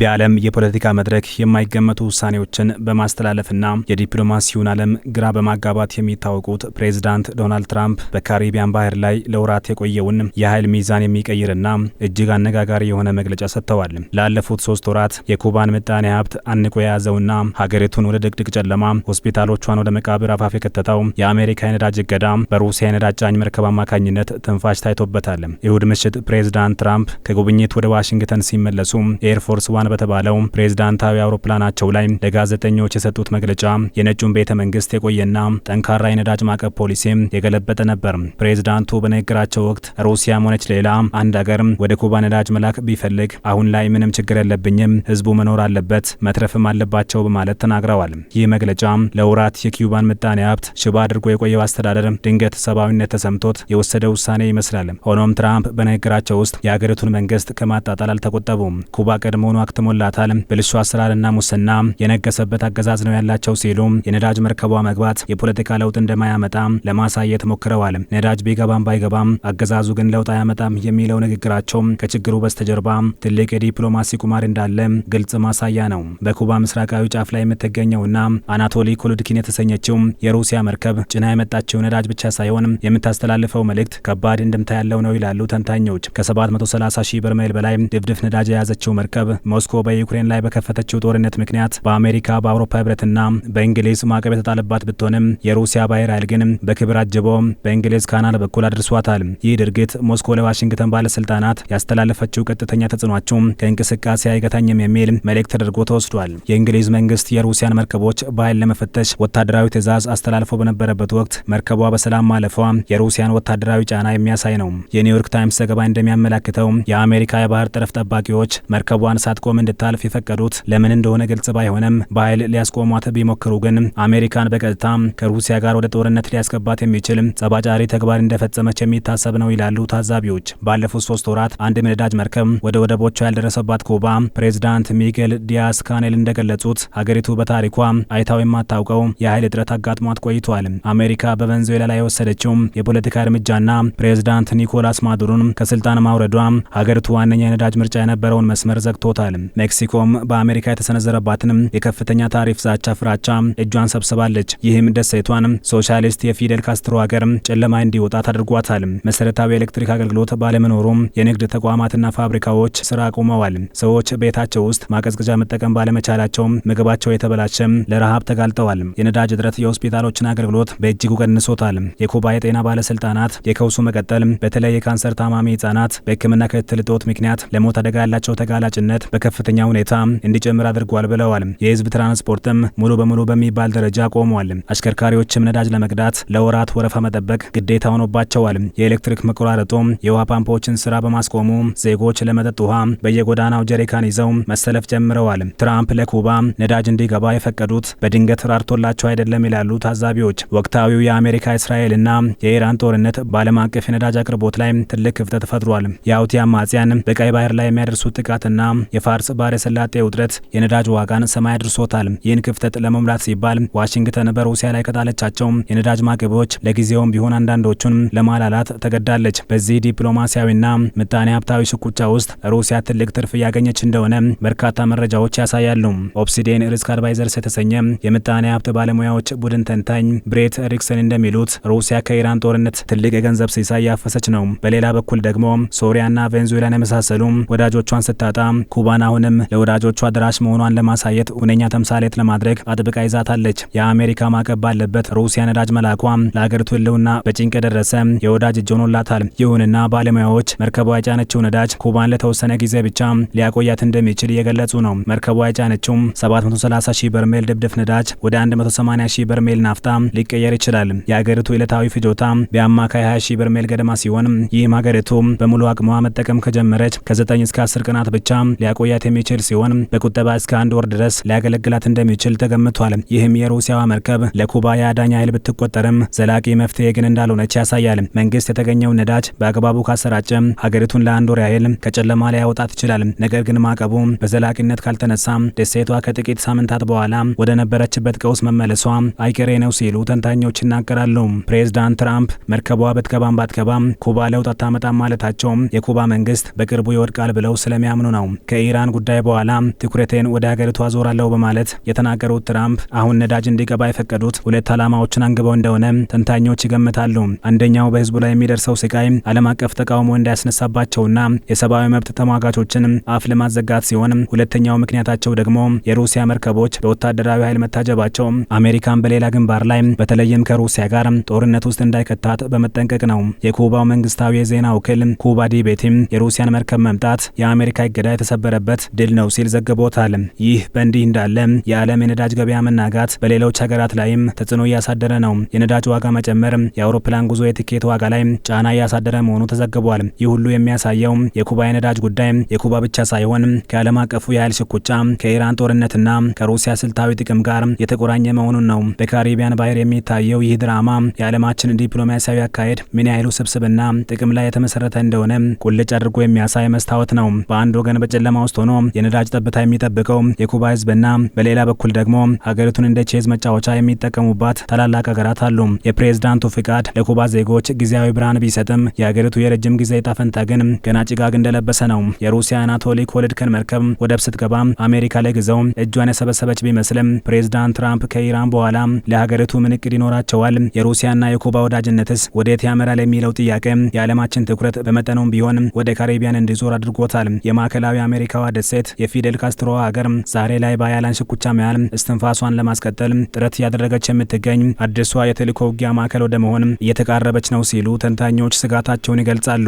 በዓለም የፖለቲካ መድረክ የማይገመቱ ውሳኔዎችን በማስተላለፍና የዲፕሎማሲውን ዓለም ግራ በማጋባት የሚታወቁት ፕሬዝዳንት ዶናልድ ትራምፕ በካሪቢያን ባህር ላይ ለወራት የቆየውን የኃይል ሚዛን የሚቀይርና እጅግ አነጋጋሪ የሆነ መግለጫ ሰጥተዋል። ላለፉት 3 ወራት የኩባን ምጣኔ ሀብት አንቆ የያዘውና ሀገሪቱን ወደ ድቅድቅ ጨለማ፣ ሆስፒታሎቿን ወደ መቃብር አፋፍ የከተተው የአሜሪካ የነዳጅ እገዳ በሩሲያ የነዳጅ ጫኝ መርከብ አማካኝነት ትንፋሽ ታይቶበታል። እሁድ ምሽት ፕሬዝዳንት ትራምፕ ከጉብኝት ወደ ዋሽንግተን ሲመለሱ ኤርፎርስ ዋን በተባለው ፕሬዝዳንታዊ አውሮፕላናቸው ላይ ለጋዜጠኞች የሰጡት መግለጫ የነጩን ቤተ መንግስት የቆየና ጠንካራ የነዳጅ ማዕቀብ ፖሊሲ የገለበጠ ነበር። ፕሬዝዳንቱ በንግግራቸው ወቅት ሩሲያም ሆነች ሌላ አንድ ሀገር ወደ ኩባ ነዳጅ መላክ ቢፈልግ አሁን ላይ ምንም ችግር የለብኝም፣ ህዝቡ መኖር አለበት፣ መትረፍም አለባቸው በማለት ተናግረዋል። ይህ መግለጫ ለወራት የኪዩባን ምጣኔ ሀብት ሽባ አድርጎ የቆየው አስተዳደር ድንገት ሰብአዊነት ተሰምቶት የወሰደ ውሳኔ ይመስላል። ሆኖም ትራምፕ በንግግራቸው ውስጥ የሀገሪቱን መንግስት ከማጣጣል አልተቆጠቡም። ኩባ ቀድሞውኑ አክትሞላታል፣ ብልሹ አሰራርና ሙስና የነገሰበት አገዛዝ ነው ያላቸው ሲሉ የነዳጅ መርከቧ መግባት የፖለቲካ ለውጥ እንደማያመጣ ለማሳየት ሞክረዋል። ነዳጅ ቢገባም ባይገባም አገዛዙ ግን ለውጥ አያመጣም የሚለው ንግግራቸው ከችግሩ በስተጀርባ ትልቅ የዲፕሎማሲ ቁማር እንዳለ ግልጽ ማሳያ ነው። በኩባ ምስራቃዊ ጫፍ ላይ የምትገኘውና አናቶሊ ኮሉድኪን የተሰኘችው የሩሲያ መርከብ ጭና የመጣችው ነዳጅ ብቻ ሳይሆን የምታስተላልፈው መልእክት ከባድ እንድምታ ያለው ነው ይላሉ ተንታኞች። ከ730 ሺህ በርሜል በላይ ድፍድፍ ነዳጅ የያዘችው መርከብ ሞስኮ በዩክሬን ላይ በከፈተችው ጦርነት ምክንያት በአሜሪካ በአውሮፓ ህብረትና በእንግሊዝ ማዕቀብ የተጣለባት ብትሆንም የሩሲያ ባህር ኃይል ግን በክብር አጅቦ በእንግሊዝ ካናል በኩል አድርሷታል። ይህ ድርጊት ሞስኮ ለዋሽንግተን ባለስልጣናት ያስተላለፈችው ቀጥተኛ ተጽዕኖአቸው ከእንቅስቃሴ አይገታኝም የሚል መልእክት ተደርጎ ተወስዷል። የእንግሊዝ መንግስት የሩሲያን መርከቦች በኃይል ለመፈተሽ ወታደራዊ ትዕዛዝ አስተላልፎ በነበረበት ወቅት መርከቧ በሰላም ማለፏ የሩሲያን ወታደራዊ ጫና የሚያሳይ ነው። የኒውዮርክ ታይምስ ዘገባ እንደሚያመላክተው የአሜሪካ የባህር ጠረፍ ጠባቂዎች መርከቧን ሳትቆም እንድታልፍ የፈቀዱት ለምን እንደሆነ ግልጽ ባይሆንም በኃይል ሊያስቆሟት ቢሞክሩ ግን አሜሪካን በቀጥታ ከሩሲያ ጋር ወደ ጦርነት ሊያስገባት የሚችል ጸባጫሪ ተግባር እንደፈጸመች የሚታሰብ ነው ይላሉ ታዛቢዎች። ባለፉት 3 ወራት አንድ የነዳጅ መርከብ ወደ ወደቦቿ ያልደረሰባት ኩባ ፕሬዝዳንት ሚጌል ዲያስ ካኔል እንደገለጹት ሀገሪቱ በታሪኳ አይታው የማታውቀው የኃይል እጥረት አጋጥሟት ቆይቷል። አሜሪካ በቬንዙዌላ ላይ የወሰደችው የፖለቲካ እርምጃና ፕሬዝዳንት ኒኮላስ ማዱሮን ከስልጣን ማውረዷ ሀገሪቱ ዋነኛ የነዳጅ ምርጫ የነበረውን መስመር ዘግቶታል። ሜክሲኮም በአሜሪካ የተሰነዘረባትን የከፍተኛ ታሪፍ ዛቻ ፍራቻ እጇን ሰብስባለች። ይህም ደሴቷን ሶሻሊስት የፊደል ካስትሮ ሀገር ጨለማ እንዲወጣት አድርጓታል። መሰረታዊ ኤሌክትሪክ አገልግሎት ባለመኖሩ የንግድ ተቋማትና ፋብሪካዎች ስራ አቁመዋል። ሰዎች ቤታቸው ውስጥ ማቀዝቀዣ መጠቀም ባለመቻላቸው ምግባቸው የተበላሸ ለረሃብ ተጋልጠዋል። የነዳጅ እጥረት የሆስፒታሎችን አገልግሎት በእጅጉ ቀንሶታል። የኩባ የጤና ባለስልጣናት የቀውሱ መቀጠል በተለይ የካንሰር ታማሚ ህጻናት በሕክምና ክትትል እጦት ምክንያት ለሞት አደጋ ያላቸው ተጋላጭነት በከፍተኛ ሁኔታ እንዲጨምር አድርጓል ብለዋል። የህዝብ ትራንስፖርትም ሙሉ በሙሉ በሚባል ደረጃ ቆሟል። አሽከርካሪዎችም ነዳጅ ለመቅዳት ለወራት ወረፋ መጠበቅ ግዴታ ሆኖባቸዋል። የኤሌክትሪክ መቆራረጡ የውሃ ፓምፖችን ስራ በማስቆሙ ዜጎች ለመጠጥ ውሃ በየጎዳናው ጀሪካን ይዘው መሰለፍ ጀምረዋል። ትራምፕ ለኩባ ነዳጅ እንዲገባ የፈቀዱት በድንገት ራርቶላቸው አይደለም ይላሉ ታዛቢዎች። ወቅታዊው የአሜሪካ እስራኤልና የኢራን ጦርነት በዓለም አቀፍ የነዳጅ አቅርቦት ላይ ትልቅ ክፍተት ፈጥሯል። የሁቲ አማጽያን በቀይ ባህር ላይ የሚያደርሱት ጥቃትና የፋርስ ባህረ ሰላጤ ውጥረት የነዳጅ ዋጋን ሰማይ አድርሶታል። ይህን ክፍተት ለመሙላት ሲባል ዋሽንግተን በሩሲያ ላይ ከጣለቻቸው የነዳጅ ማዕቀቦች ለጊዜውም ቢሆን አንዳንዶቹን ለማላላት ተገዳለች። በዚህ ዲፕሎማሲያዊና ምጣኔ ሀብታዊ ሽኩቻ ውስጥ ሩሲያ ትልቅ ትርፍ እያገኘች እንደሆነ በርካታ መረጃዎች ያሳያሉ። ኦብሲዲየን ሪስክ አድቫይዘርስ የተሰኘ የምጣኔ ሀብት ባለሙያዎች ቡድን ተንታኝ ብሬት ኤሪክሰን እንደሚሉት ሩሲያ ከኢራን ጦርነት ትልቅ የገንዘብ ሲሳይ ያፈሰች ነው። በሌላ በኩል ደግሞ ሶሪያና ቬንዙዌላን የመሳሰሉ ወዳጆቿን ስታጣ ኩባን አሁንም ለወዳጆቿ ደራሽ መሆኗን ለማሳየት ሁነኛ ተምሳሌት ለማድረግ አጥብቃ ይዛታለች። የአሜሪካ ማዕቀብ ባለበት ሩሲያ ነዳጅ መላኳ ለሀገሪቱ ህልውና በጭንቅ የደረሰ የወዳጅ እጅ ሆኖላታል። ይሁንና ባለሙያዎች መርከቧ የጫነችው ነዳጅ ኩባን ለተወሰነ ጊዜ ብቻ ሊያቆያት እንደሚችል እየገለጹ ነው። መርከቧ የጫነችው 730 ሺህ በርሜል ድፍድፍ ነዳጅ ወደ 180 ሺህ በርሜል ናፍጣ ሊቀየር ይችላል። የሀገሪቱ ዕለታዊ ፍጆታ በአማካይ 20 ሺህ በርሜል ገደማ ሲሆን ይህም ሀገሪቱ በሙሉ አቅሟ መጠቀም ከጀመረች ከ9 እስከ 10 ቀናት ብቻ ሊያቆያት የሚችል ሲሆን በቁጠባ እስከ 1 ወር ድረስ ሊያገለግላት እንደሚችል ተገምቷል። ይህም የሩሲያዋ መርከብ ለኩባ የአዳኝ ኃይል ብትቆጠርም ዘላቂ መፍትሄ ግን እንዳልሆነች ያሳያል። መንግስት የተገኘው ነዳጅ በአግባቡ ካሰራጨ ሀገሪቱን ለ1 ወር ያህል ከጨለማ ሊያወጣት ይችላል። ነገር ግን ማዕቀቡ በዘላቂነት ካልተነሳ ደሴቷ ከጥቂት ሳምንታት በኋላ ወደ ነበረችበት ቀውስ መመለሷ አይቀሬ ነው ሲሉ ተንታኞች ይናገራሉ። ፕሬዝዳንት ትራምፕ መርከቧ ብትገባም ባትገባም ኩባ ለውጥ አታመጣም ማለታቸው የኩባ መንግስት በቅርቡ ይወድቃል ብለው ስለሚያምኑ ነው። ከኢራን ከኢራን ጉዳይ በኋላ ትኩረቴን ወደ ሀገሪቱ አዞራለሁ በማለት የተናገሩት ትራምፕ አሁን ነዳጅ እንዲገባ የፈቀዱት ሁለት ዓላማዎችን አንግበው እንደሆነ ተንታኞች ይገምታሉ። አንደኛው በህዝቡ ላይ የሚደርሰው ስቃይ ዓለም አቀፍ ተቃውሞ እንዳያስነሳባቸውና የሰብአዊ መብት ተሟጋቾችን አፍ ለማዘጋት ሲሆን፣ ሁለተኛው ምክንያታቸው ደግሞ የሩሲያ መርከቦች በወታደራዊ ኃይል መታጀባቸው አሜሪካን በሌላ ግንባር ላይ በተለይም ከሩሲያ ጋር ጦርነት ውስጥ እንዳይከታት በመጠንቀቅ ነው። የኩባው መንግስታዊ የዜና ወኪል ኩባ ዲቤቲ የሩሲያን መርከብ መምጣት የአሜሪካ እገዳ የተሰበረበት ድል ነው ሲል ዘግቦታል። ይህ በእንዲህ እንዳለ የዓለም የነዳጅ ገበያ መናጋት በሌሎች ሀገራት ላይም ተጽዕኖ እያሳደረ ነው። የነዳጅ ዋጋ መጨመር የአውሮፕላን ጉዞ የቲኬት ዋጋ ላይ ጫና እያሳደረ መሆኑ ተዘግቧል። ይህ ሁሉ የሚያሳየው የኩባ የነዳጅ ጉዳይ የኩባ ብቻ ሳይሆን ከዓለም አቀፉ የኃይል ሽኩቻ፣ ከኢራን ጦርነትና ከሩሲያ ስልታዊ ጥቅም ጋር የተቆራኘ መሆኑን ነው። በካሪቢያን ባህር የሚታየው ይህ ድራማ የዓለማችን ዲፕሎማሲያዊ አካሄድ ምን ያህል ውስብስብና ጥቅም ላይ የተመሰረተ እንደሆነ ቁልጭ አድርጎ የሚያሳይ መስታወት ነው። በአንድ ወገን በጨለማ ውስጥ ሆኖ የነዳጅ ጠብታ የሚጠብቀው የኩባ ህዝብና በሌላ በኩል ደግሞ ሀገሪቱን እንደ ቼዝ መጫወቻ የሚጠቀሙባት ታላላቅ ሀገራት አሉ። የፕሬዝዳንቱ ፍቃድ ለኩባ ዜጎች ጊዜያዊ ብርሃን ቢሰጥም የሀገሪቱ የረጅም ጊዜ ዕጣ ፈንታ ግን ገና ጭጋግ እንደለበሰ ነው። የሩሲያ አናቶሊ ኮልድከን መርከብ ወደብ ስትገባ አሜሪካ ለጊዜው እጇን የሰበሰበች ቢመስልም ፕሬዝዳንት ትራምፕ ከኢራን በኋላ ለሀገሪቱ ምን እቅድ ይኖራቸዋል? የሩሲያና የኩባ ወዳጅነትስ ወዴት ያመራል የሚለው ጥያቄ የዓለማችን ትኩረት በመጠኑም ቢሆን ወደ ካሪቢያን እንዲዞር አድርጎታል። የማዕከላዊ አሜሪካዋ ደሴት የፊዴል ካስትሮ ሀገር ዛሬ ላይ በአያላን ሽኩቻ መሃል እስትንፋሷን ለማስቀጠል ጥረት እያደረገች የምትገኝ አዲሷ የተልዕኮ ውጊያ ማዕከል ወደ መሆን እየተቃረበች ነው ሲሉ ተንታኞች ስጋታቸውን ይገልጻሉ።